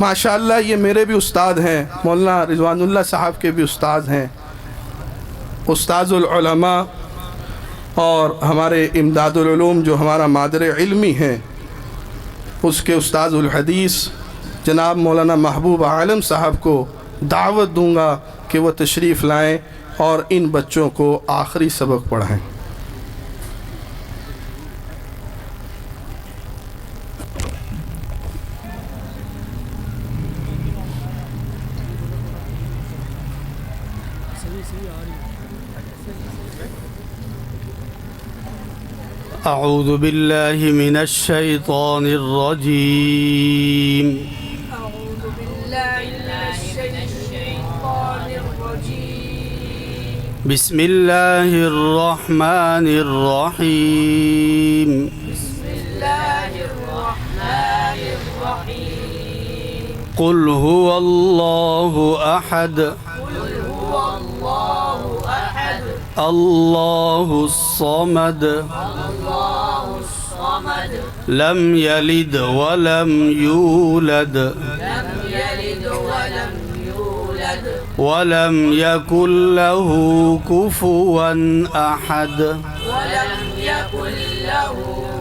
माशाअल्लाह ये मेरे भी उस्ताद हैं, मौलाना रिजवानुल्लाह साहब के भी उस्ताद हैं, उस्ताजुल उलमा और हमारे इमदादुल उलूम जो हमारा मादर इल्मी है उसके उस्ताजुल हदीस जनाब मौलाना महबूब आलम साहब को दावत दूंगा कि वह तशरीफ़ लाएं और इन बच्चों को आखिरी सबक पढ़ाएं। أعوذ بالله من الشيطان الرجيم أعوذ بالله من الشيطان الرجيم بسم الله الرحمن الرحيم بسم الله الرحمن الرحيم قل هو الله أحد قل هو الله أحد الله الصمد الله الصمد لم يلد ولم يولد لم يلد ولم يولد ولم يكن له كفوا أحد ولم يكن له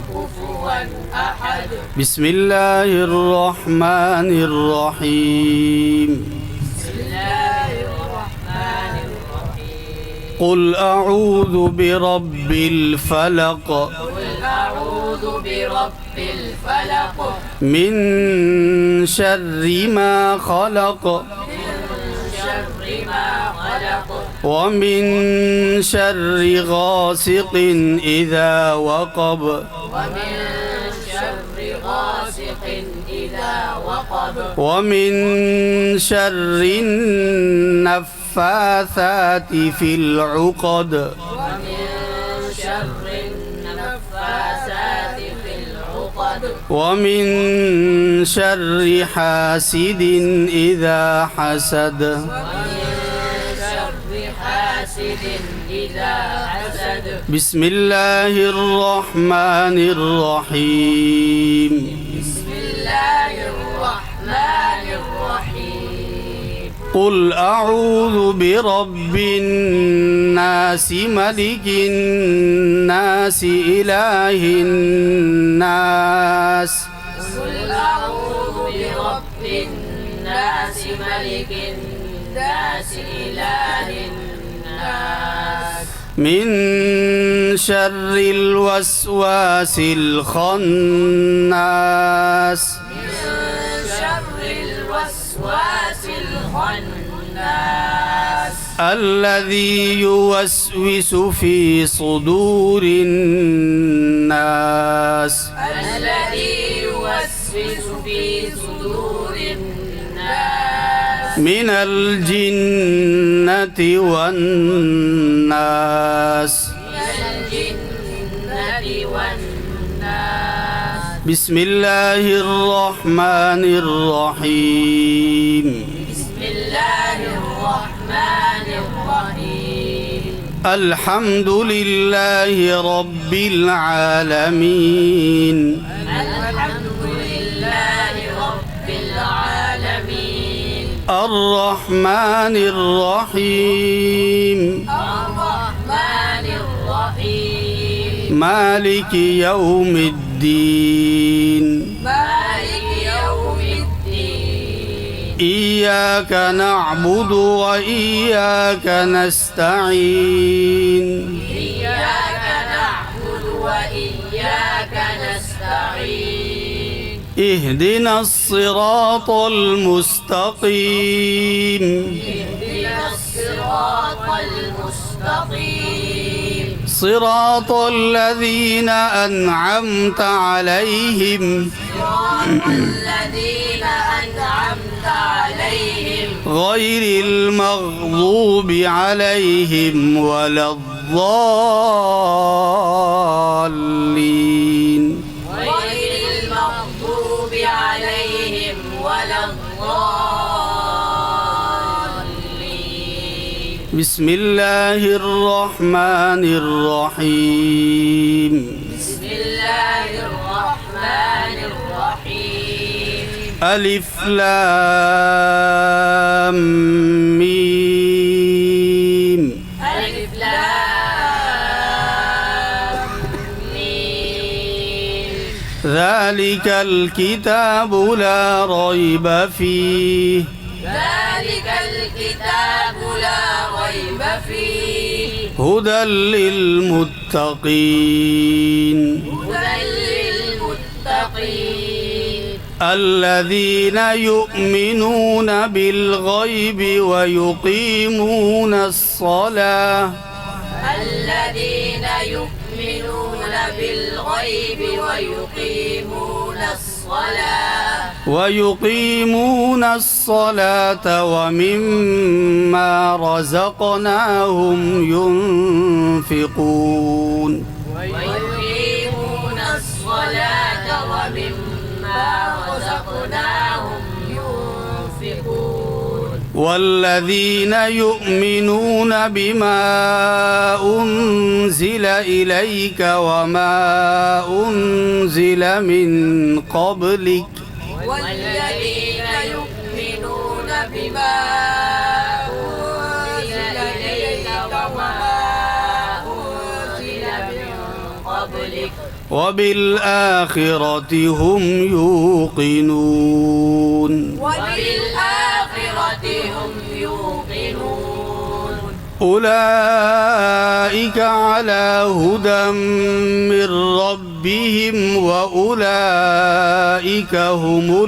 كفوا أحد بسم الله الرحمن الرحيم بسم الله الرحمن الرحيم قل أعوذ برب الفلق قل أعوذ برب الفلق من شر ما خلق شر ما خلق ومن شر غاسق إذا وقب ومن شر غاسق إذا وقب ومن شر النفاثات في العقد ومن شر النفاثات في العقد ومن شر حاسد إذا حسد ومن شر حاسد إذا حسد بسم الله الرحمن الرحيم بسم الله الرحمن الرحيم قل أعوذ برب الناس ملك الناس إله الناس قل أعوذ برب الناس ملك الناس إله الناس من شر الوسواس الخناس من شر الوسواس الخناس الذي يوسوس في صدور الناس الذي يوسوس في صدور الناس من الجنة والناس من الجنة والناس بسم الله الرحمن الرحيم بسم الله الرحمن الرحيم الحمد لله رب العالمين الحمد لله رب العالمين الرحمن الرحيم الرحمن الرحيم مالك يوم الدين مالك يوم الدين إياك نعبد وإياك نستعين إياك نعبد وإياك نستعين اهدنا الصراط المستقيم اهدنا الصراط المستقيم صراط الذين أنعمت عليهم صراط الذين أنعمت عليهم غير المغضوب عليهم ولا الضالين غير المغضوب عليهم ولا الضالين بسم الله الرحمن الرحيم بسم الله الرحمن الرحيم ألف لام ميم ألف لام ميم ذلك الكتاب لا ريب فيه ذلك الكتاب لا ريب فيه هدى للمتقين هدى للمتقين الذين يؤمنون بالغيب ويقيمون الصلاة الذين يؤمنون بالغيب ويقيمون الصلاة ومما رزقناهم ينفقون ويقيمون الصلاة ومما رزقناهم ينفقون والذين يؤمنون بما أنزل إليك وما أنزل من قبلك والذين يؤمنون بما أنزل إليك وما أنزل من قبلك وبالآخرة هم يوقنون وبالآخرة هم يوقنون أولئك على هدى من ربهم وأولئك هم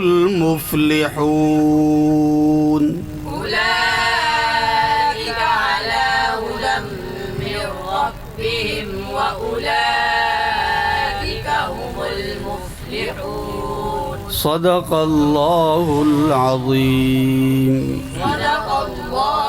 المفلحون أولئك على هدى من ربهم وأولئك هم المفلحون صدق الله العظيم صدق الله